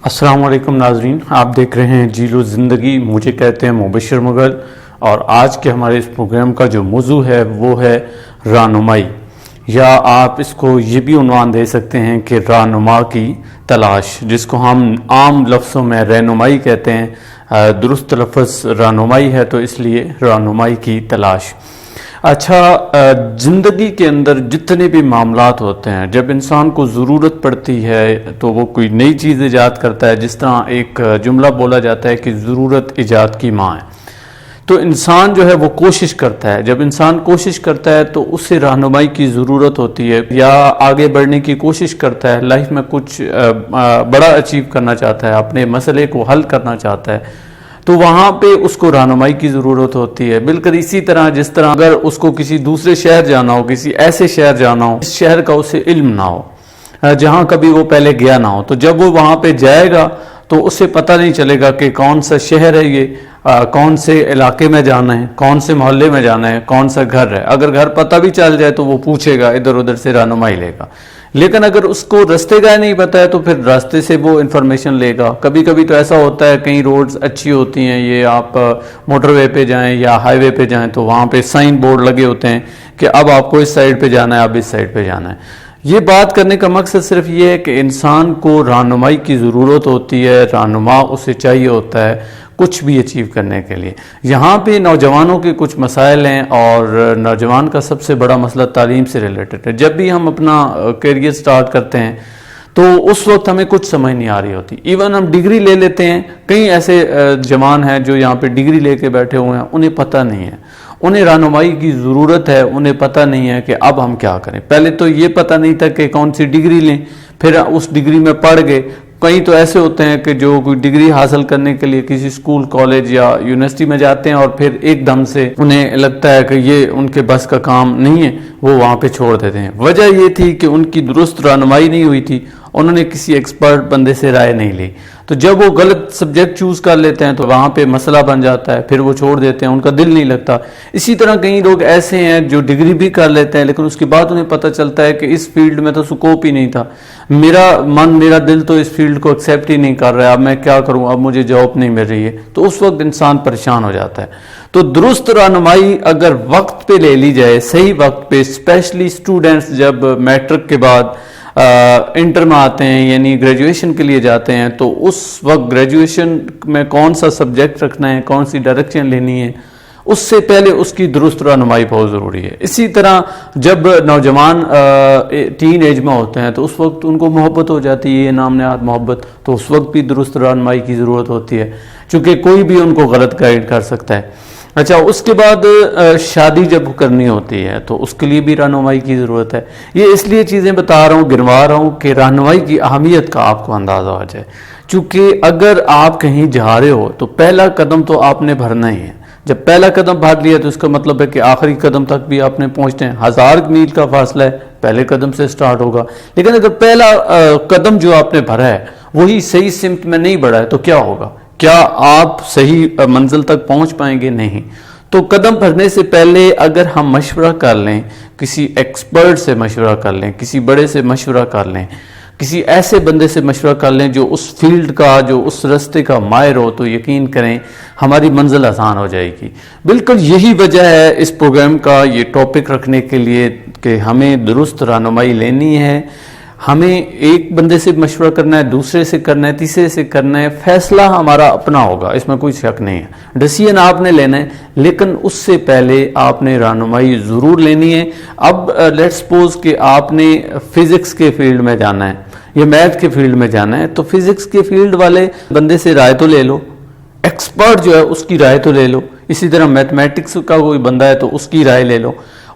السلام علیکم ناظرین، آپ دیکھ رہے ہیں جیل و زندگی، مجھے کہتے ہیں مبشر مغل، اور آج کے ہمارے اس پروگرام کا جو موضوع ہے وہ ہے رہنمائی، یا آپ اس کو یہ بھی عنوان دے سکتے ہیں کہ رہنما کی تلاش، جس کو ہم عام لفظوں میں رہنمائی کہتے ہیں۔ درست لفظ رہنمائی ہے تو اس لیے رہنمائی کی تلاش۔ اچھا، زندگی کے اندر جتنے بھی معاملات ہوتے ہیں، جب انسان کو ضرورت پڑتی ہے تو وہ کوئی نئی چیز ایجاد کرتا ہے۔ جس طرح ایک جملہ بولا جاتا ہے کہ ضرورت ایجاد کی ماں ہے، تو انسان جو ہے وہ کوشش کرتا ہے۔ جب انسان کوشش کرتا ہے تو اسے رہنمائی کی ضرورت ہوتی ہے، یا آگے بڑھنے کی کوشش کرتا ہے، لائف میں کچھ بڑا اچیو کرنا چاہتا ہے، اپنے مسئلے کو حل کرنا چاہتا ہے، تو وہاں پہ اس کو رہنمائی کی ضرورت ہوتی ہے۔ بالکل اسی طرح جس طرح اگر اس کو کسی دوسرے شہر جانا ہو، کسی ایسے شہر جانا ہو اس شہر کا اسے علم نہ ہو، جہاں کبھی وہ پہلے گیا نہ ہو، تو جب وہ وہاں پہ جائے گا تو اسے پتہ نہیں چلے گا کہ کون سا شہر ہے، یہ کون سے علاقے میں جانا ہے، کون سے محلے میں جانا ہے، کون سا گھر ہے۔ اگر گھر پتہ بھی چل جائے تو وہ پوچھے گا، ادھر ادھر سے رہنمائی لے گا۔ لیکن اگر اس کو راستے کا نہیں پتہ ہے تو پھر راستے سے وہ انفارمیشن لے گا۔ کبھی کبھی تو ایسا ہوتا ہے، کئی روڈز اچھی ہوتی ہیں، یہ آپ موٹر وے پہ جائیں یا ہائی وے پہ جائیں تو وہاں پہ سائن بورڈ لگے ہوتے ہیں کہ اب آپ کو اس سائیڈ پہ جانا ہے، اب اس سائیڈ پہ جانا ہے۔ یہ بات کرنے کا مقصد صرف یہ ہے کہ انسان کو رہنمائی کی ضرورت ہوتی ہے، رہنما اسے چاہیے ہوتا ہے کچھ بھی اچیو کرنے کے لیے۔ یہاں پہ نوجوانوں کے کچھ مسائل ہیں، اور نوجوان کا سب سے بڑا مسئلہ تعلیم سے ریلیٹڈ ہے۔ جب بھی ہم اپنا کیریئر سٹارٹ کرتے ہیں تو اس وقت ہمیں کچھ سمجھ نہیں آ رہی ہوتی، ایون ہم ڈگری لے لیتے ہیں۔ کئی ایسے جوان ہیں جو یہاں پہ ڈگری لے کے بیٹھے ہوئے ہیں، انہیں پتہ نہیں ہے، انہیں رہنمائی کی ضرورت ہے، انہیں پتہ نہیں ہے کہ اب ہم کیا کریں۔ پہلے تو یہ پتہ نہیں تھا کہ کون سی ڈگری لیں، پھر اس ڈگری میں پڑھ گئے۔ کئی تو ایسے ہوتے ہیں کہ جو کوئی ڈگری حاصل کرنے کے لیے کسی اسکول، کالج یا یونیورسٹی میں جاتے ہیں، اور پھر ایک دم سے انہیں لگتا ہے کہ یہ ان کے بس کا کام نہیں ہے، وہ وہاں پہ چھوڑ دیتے ہیں۔ وجہ یہ تھی کہ ان کی درست رہنمائی نہیں ہوئی تھی، انہوں نے کسی ایکسپرٹ بندے سے رائے نہیں لی۔ تو جب وہ غلط سبجیکٹ چوز کر لیتے ہیں تو وہاں پہ مسئلہ بن جاتا ہے، پھر وہ چھوڑ دیتے ہیں، ان کا دل نہیں لگتا۔ اسی طرح کئی لوگ ایسے ہیں جو ڈگری بھی کر لیتے ہیں، لیکن اس کے بعد انہیں پتہ چلتا ہے کہ اس فیلڈ میں تو سکوپ ہی نہیں تھا، میرا دل تو اس فیلڈ کو ایکسیپٹ ہی نہیں کر رہا ہے، اب میں کیا کروں، اب مجھے جاب نہیں مل رہی ہے۔ تو اس وقت انسان پریشان ہو جاتا ہے۔ تو درست رہنمائی اگر وقت پہ لے لی جائے، صحیح وقت پہ، اسپیشلی اسٹوڈنٹس جب میٹرک کے بعد انٹر میں آتے ہیں، یعنی گریجویشن کے لیے جاتے ہیں، تو اس وقت گریجویشن میں کون سا سبجیکٹ رکھنا ہے، کون سی ڈائریکشن لینی ہے، اس سے پہلے اس کی درست رہنمائی بہت ضروری ہے۔ اسی طرح جب نوجوان ٹین ایج میں ہوتے ہیں تو اس وقت ان کو محبت ہو جاتی ہے، یہ نام نہاد محبت، تو اس وقت بھی درست رہنمائی کی ضرورت ہوتی ہے، چونکہ کوئی بھی ان کو غلط گائیڈ کر سکتا ہے۔ اچھا، اس کے بعد شادی جب کرنی ہوتی ہے تو اس کے لیے بھی رہنمائی کی ضرورت ہے۔ یہ اس لیے چیزیں بتا رہا ہوں، گنوا رہا ہوں کہ رہنمائی کی اہمیت کا آپ کو اندازہ ہو جائے، چونکہ اگر آپ کہیں جا رہے ہو تو پہلا قدم تو آپ نے بھرنا ہی ہے۔ جب پہلا قدم بھر لیا تو اس کا مطلب ہے کہ آخری قدم تک بھی آپ نے پہنچنا ہے۔ 1000 میل کا فاصلہ ہے، پہلے قدم سے سٹارٹ ہوگا، لیکن اگر پہلا قدم جو آپ نے بھرا ہے وہی صحیح سمت میں نہیں بڑھا ہے تو کیا ہوگا؟ کیا آپ صحیح منزل تک پہنچ پائیں گے؟ نہیں۔ تو قدم بھرنے سے پہلے اگر ہم مشورہ کر لیں، کسی ایکسپرٹ سے مشورہ کر لیں، کسی بڑے سے مشورہ کر لیں، کسی ایسے بندے سے مشورہ کر لیں جو اس فیلڈ کا، جو اس راستے کا ماہر ہو، تو یقین کریں ہماری منزل آسان ہو جائے گی۔ بالکل یہی وجہ ہے اس پروگرام کا یہ ٹاپک رکھنے کے لیے کہ ہمیں درست رہنمائی لینی ہے، ہمیں ایک بندے سے مشورہ کرنا ہے، دوسرے سے کرنا ہے، تیسرے سے کرنا ہے، فیصلہ ہمارا اپنا ہوگا، اس میں کوئی شک نہیں ہے، ڈیسیژن آپ نے لینا ہے، لیکن اس سے پہلے آپ نے رہنمائی ضرور لینی ہے۔ اب لیٹ سپوز کہ آپ نے فزکس کے فیلڈ میں جانا ہے یا میتھ کے فیلڈ میں جانا ہے، تو فزکس کے فیلڈ والے بندے سے رائے تو لے لو، ایکسپرٹ جو ہے اس کی رائے تو لے لو۔ اسی طرح میتھمیٹکس کا کوئی بندہ ہے تو اس کی رائے لے لو۔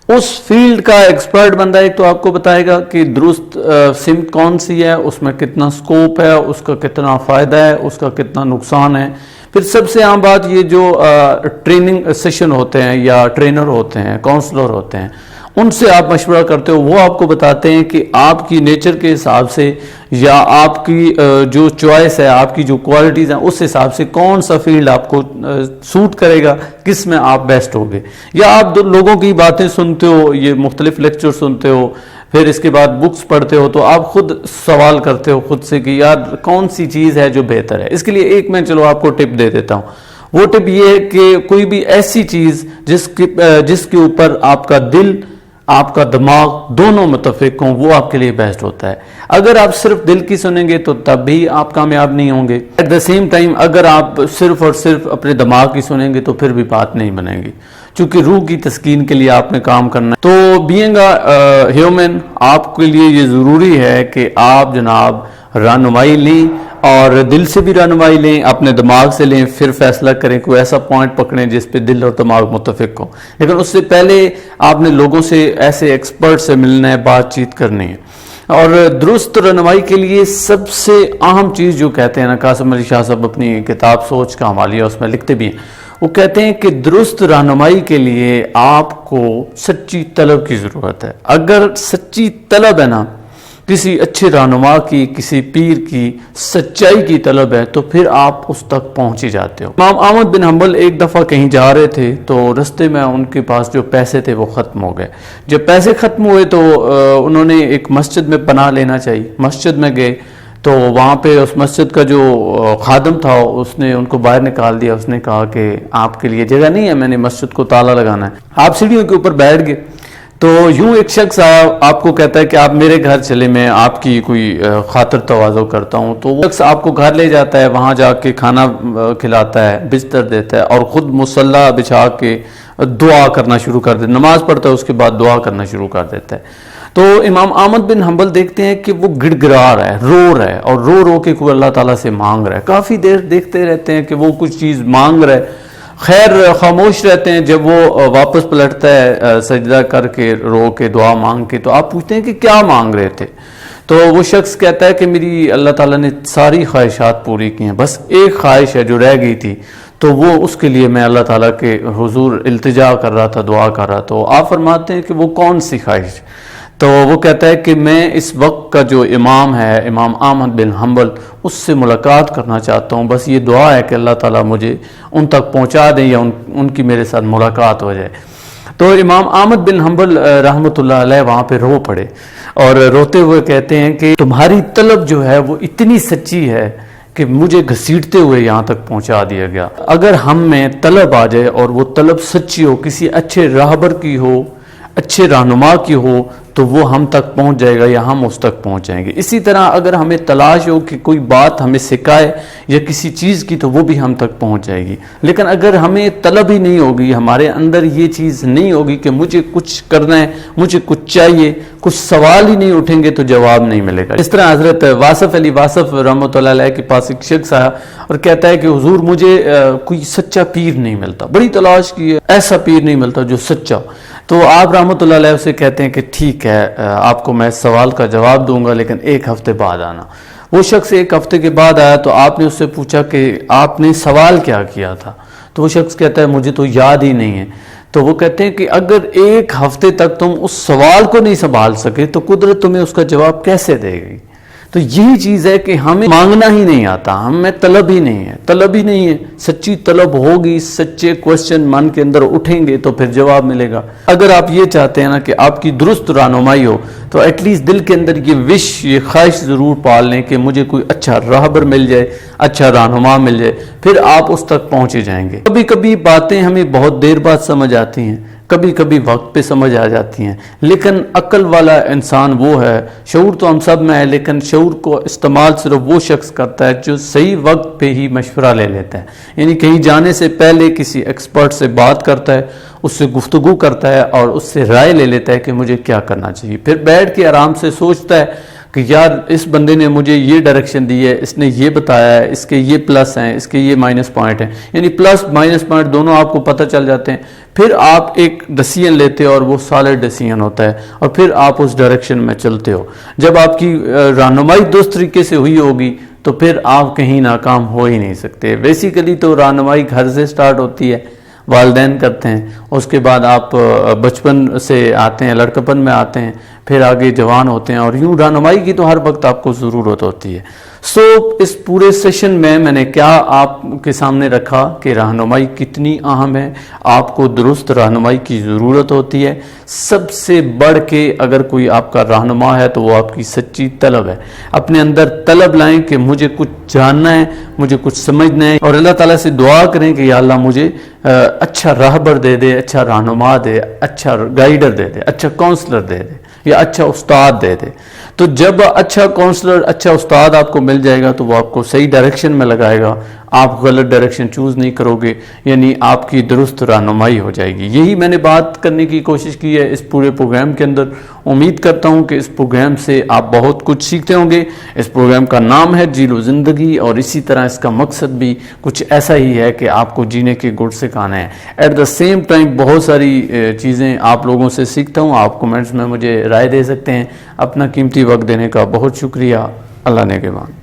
اس فیلڈ کا ایکسپرٹ بندہ ایک تو آپ کو بتائے گا کہ درست سمت کون سی ہے، اس میں کتنا سکوپ ہے، اس کا کتنا فائدہ ہے، اس کا کتنا نقصان ہے۔ پھر سب سے عام بات یہ جو ٹریننگ سیشن ہوتے ہیں یا ٹرینر ہوتے ہیں، کاؤنسلر ہوتے ہیں، ان سے آپ مشورہ کرتے ہو، وہ آپ کو بتاتے ہیں کہ آپ کی نیچر کے حساب سے یا آپ کی جو چوائس ہے، آپ کی جو کوالٹیز ہیں، اس حساب سے کون سا فیلڈ آپ کو سوٹ کرے گا، کس میں آپ بیسٹ ہوگے۔ یا آپ لوگوں کی باتیں سنتے ہو، یہ مختلف لیکچر سنتے ہو، پھر اس کے بعد بکس پڑھتے ہو تو آپ خود سوال کرتے ہو خود سے کہ یار کون سی چیز ہے جو بہتر ہے. اس کے لیے ایک میں چلو آپ کو ٹپ دے دیتا ہوں. وہ ٹپ یہ ہے کہ کوئی بھی ایسی چیز جس کے اوپر آپ کا دل آپ کا دماغ دونوں متفق ہوں وہ آپ کے لیے بیسٹ ہوتا ہے. اگر آپ صرف دل کی سنیں گے تو تب بھی آپ کامیاب نہیں ہوں گے. ایٹ دا سیم ٹائم اگر آپ صرف اور صرف اپنے دماغ کی سنیں گے تو پھر بھی بات نہیں بنے گی, چونکہ روح کی تسکین کے لیے آپ نے کام کرنا ہے. تو بینگ اے ہیومن آپ کے لیے یہ ضروری ہے کہ آپ جناب رہنمائی لیں, اور دل سے بھی رہنمائی لیں, اپنے دماغ سے لیں, پھر فیصلہ کریں, کوئی ایسا پوائنٹ پکڑیں جس پہ دل اور دماغ متفق ہو. لیکن اس سے پہلے آپ نے لوگوں سے, ایسے ایکسپرٹ سے ملنا ہے, بات چیت کرنی ہے. اور درست رہنمائی کے لیے سب سے اہم چیز جو کہتے ہیں نا, قاسم علی شاہ صاحب اپنی کتاب سوچ کا حوالیہ اس میں لکھتے بھی ہیں, وہ کہتے ہیں کہ درست رہنمائی کے لیے آپ کو سچی طلب کی ضرورت ہے. اگر سچی طلب ہے نا, کسی اچھے رہنما کی, کسی پیر کی سچائی کی طلب ہے, تو پھر آپ اس تک پہنچ ہی جاتے ہو. امام احمد بن حنبل ایک دفعہ کہیں جا رہے تھے تو رستے میں ان کے پاس جو پیسے تھے وہ ختم ہو گئے. جب پیسے ختم ہوئے تو انہوں نے ایک مسجد میں پناہ لینا چاہیے. مسجد میں گئے تو وہاں پہ اس مسجد کا جو خادم تھا اس نے ان کو باہر نکال دیا. اس نے کہا کہ آپ کے لیے جگہ نہیں ہے, میں نے مسجد کو تالا لگانا ہے. آپ سیڑھیوں کے اوپر بیٹھ گئے تو یوں ایک شخص آپ کو کہتا ہے کہ آپ میرے گھر چلے, میں آپ کی کوئی خاطر تواضع کرتا ہوں. تو وہ شخص آپ کو گھر لے جاتا ہے, وہاں جا کے کھانا کھلاتا ہے, بستر دیتا ہے, اور خود مصلی بچھا کے دعا کرنا شروع کر دیتا ہے. نماز پڑھتا ہے, اس کے بعد دعا کرنا شروع کر دیتا ہے. تو امام احمد بن حنبل دیکھتے ہیں کہ وہ گڑ گڑا رہا ہے, رو رہا ہے, اور رو رو کے کوئی اللہ تعالیٰ سے مانگ رہا ہے. کافی دیر دیکھتے رہتے ہیں کہ وہ کچھ چیز مانگ رہا ہے. خیر خاموش رہتے ہیں. جب وہ واپس پلٹتا ہے سجدہ کر کے, رو کے, دعا مانگ کے, تو آپ پوچھتے ہیں کہ کیا مانگ رہے تھے؟ تو وہ شخص کہتا ہے کہ میری اللہ تعالیٰ نے ساری خواہشات پوری کی ہیں, بس ایک خواہش ہے جو رہ گئی تھی, تو وہ اس کے لیے میں اللہ تعالیٰ کے حضور التجا کر رہا تھا, دعا کر رہا. تو آپ فرماتے ہیں کہ وہ کون سی خواہش؟ تو وہ کہتا ہے کہ میں اس وقت کا جو امام ہے, امام احمد بن حنبل, اس سے ملاقات کرنا چاہتا ہوں. بس یہ دعا ہے کہ اللہ تعالیٰ مجھے ان تک پہنچا دیں, یا ان کی میرے ساتھ ملاقات ہو جائے. تو امام احمد بن حنبل رحمۃ اللہ علیہ وہاں پہ رو پڑے, اور روتے ہوئے کہتے ہیں کہ تمہاری طلب جو ہے وہ اتنی سچی ہے کہ مجھے گھسیٹتے ہوئے یہاں تک پہنچا دیا گیا. اگر ہم میں طلب آ جائے اور وہ طلب سچی ہو, کسی اچھے راہبر کی ہو, اچھے رہنما کی ہو, تو وہ ہم تک پہنچ جائے گا یا ہم اس تک پہنچ جائیں گے. اسی طرح اگر ہمیں تلاش ہو کہ کوئی بات ہمیں سکھائے یا کسی چیز کی, تو وہ بھی ہم تک پہنچ جائے گی. لیکن اگر ہمیں طلب ہی نہیں ہوگی, ہمارے اندر یہ چیز نہیں ہوگی کہ مجھے کچھ کرنا ہے, مجھے کچھ چاہیے, کچھ سوال ہی نہیں اٹھیں گے, تو جواب نہیں ملے گا. اس طرح حضرت واصف علی واصف رحمۃ اللہ علیہ کے پاس ایک شخص آیا اور کہتا ہے کہ حضور مجھے کوئی سچا پیر نہیں ملتا, بڑی تلاش کی ہے, ایسا پیر نہیں ملتا جو سچا. تو آپ رحمۃ اللہ علیہ سے کہتے ہیں کہ ٹھیک ہے, آپ کو میں سوال کا جواب دوں گا, لیکن ایک ہفتے بعد آنا. وہ شخص ایک ہفتے کے بعد آیا تو آپ نے اس سے پوچھا کہ آپ نے سوال کیا کیا تھا؟ تو وہ شخص کہتا ہے مجھے تو یاد ہی نہیں ہے. تو وہ کہتے ہیں کہ اگر ایک ہفتے تک تم اس سوال کو نہیں سنبھال سکے تو قدرت تمہیں اس کا جواب کیسے دے گی؟ تو یہی چیز ہے کہ ہمیں مانگنا ہی نہیں آتا, ہمیں طلب ہی نہیں ہے, طلب ہی نہیں ہے. سچی طلب ہوگی, سچے کوشچن من کے اندر اٹھیں گے تو پھر جواب ملے گا. اگر آپ یہ چاہتے ہیں نا کہ آپ کی درست رہنمائی ہو, تو ایٹ لیسٹ دل کے اندر یہ وش, یہ خواہش ضرور پال لیں کہ مجھے کوئی اچھا راہبر مل جائے, اچھا رہنما مل جائے, پھر آپ اس تک پہنچے جائیں گے. کبھی کبھی باتیں ہمیں بہت دیر بعد سمجھ آتی ہیں, کبھی کبھی وقت پہ سمجھ آ جاتی ہیں, لیکن عقل والا انسان وہ ہے, شعور تو ہم سب میں ہے, لیکن شعور کو استعمال صرف وہ شخص کرتا ہے جو صحیح وقت پہ ہی مشورہ لے لیتا ہے. یعنی کہیں جانے سے پہلے کسی ایکسپرٹ سے بات کرتا ہے, اس سے گفتگو کرتا ہے, اور اس سے رائے لے لیتا ہے کہ مجھے کیا کرنا چاہیے. پھر بیٹھ کے آرام سے سوچتا ہے کہ یار اس بندے نے مجھے یہ ڈائریکشن دی ہے, اس نے یہ بتایا ہے, اس کے یہ پلس ہیں, اس کے یہ مائنس پوائنٹ ہیں, یعنی پلس مائنس پوائنٹ دونوں آپ کو پتہ چل جاتے ہیں. پھر آپ ایک ڈیسیژن لیتے ہو اور وہ سالڈ ڈیسیژن ہوتا ہے, اور پھر آپ اس ڈائریکشن میں چلتے ہو. جب آپ کی رہنمائی درست طریقے سے ہوئی ہوگی تو پھر آپ کہیں ناکام ہو ہی نہیں سکتے. بیسیکلی تو رہنمائی گھر سے سٹارٹ ہوتی ہے, والدین کرتے ہیں, اس کے بعد آپ بچپن سے آتے ہیں, لڑکپن میں آتے ہیں, پھر آگے جوان ہوتے ہیں، اور یوں رہنمائی کی تو ہر وقت آپ کو ضرورت ہوتی ہے۔ اس پورے سیشن میں نے کیا آپ کے سامنے رکھا کہ رہنمائی کتنی اہم ہے، آپ کو درست رہنمائی کی ضرورت ہوتی ہے۔ سب سے بڑھ کے اگر کوئی آپ کا رہنما ہے تو وہ آپ کی سچی طلب ہے۔ اپنے اندر طلب لائیں کہ مجھے کچھ جاننا ہے، مجھے کچھ سمجھنا ہے، اور اللہ تعالیٰ سے دعا کریں کہ یا اللہ مجھے اچھا راہبر دے دے، اچھا رہنما دے، اچھا گائیڈر دے دے، اچھا کونسلر دے دے، یا اچھا استاد دے دے۔ تو جب اچھا کونسلر، اچھا استاد آپ کو مل جائے گا تو وہ آپ کو صحیح ڈائریکشن میں لگائے گا، آپ غلط ڈائریکشن چوز نہیں کرو گے، یعنی آپ کی درست رہنمائی ہو جائے گی۔ یہی میں نے بات کرنے کی کوشش کی ہے اس پورے پروگرام کے اندر۔ امید کرتا ہوں کہ اس پروگرام سے آپ بہت کچھ سیکھتے ہوں گے۔ اس پروگرام کا نام ہے جی لو زندگی، اور اسی طرح اس کا مقصد بھی کچھ ایسا ہی ہے کہ آپ کو جینے کے گڑ سکھانا ہے۔ ایٹ دا سیم ٹائم بہت ساری چیزیں آپ لوگوں سے سیکھتا ہوں۔ آپ کمنٹس میں مجھے رائے دے سکتے ہیں۔ اپنا قیمتی وقت دینے کا بہت شکریہ۔ اللہ نگہبان۔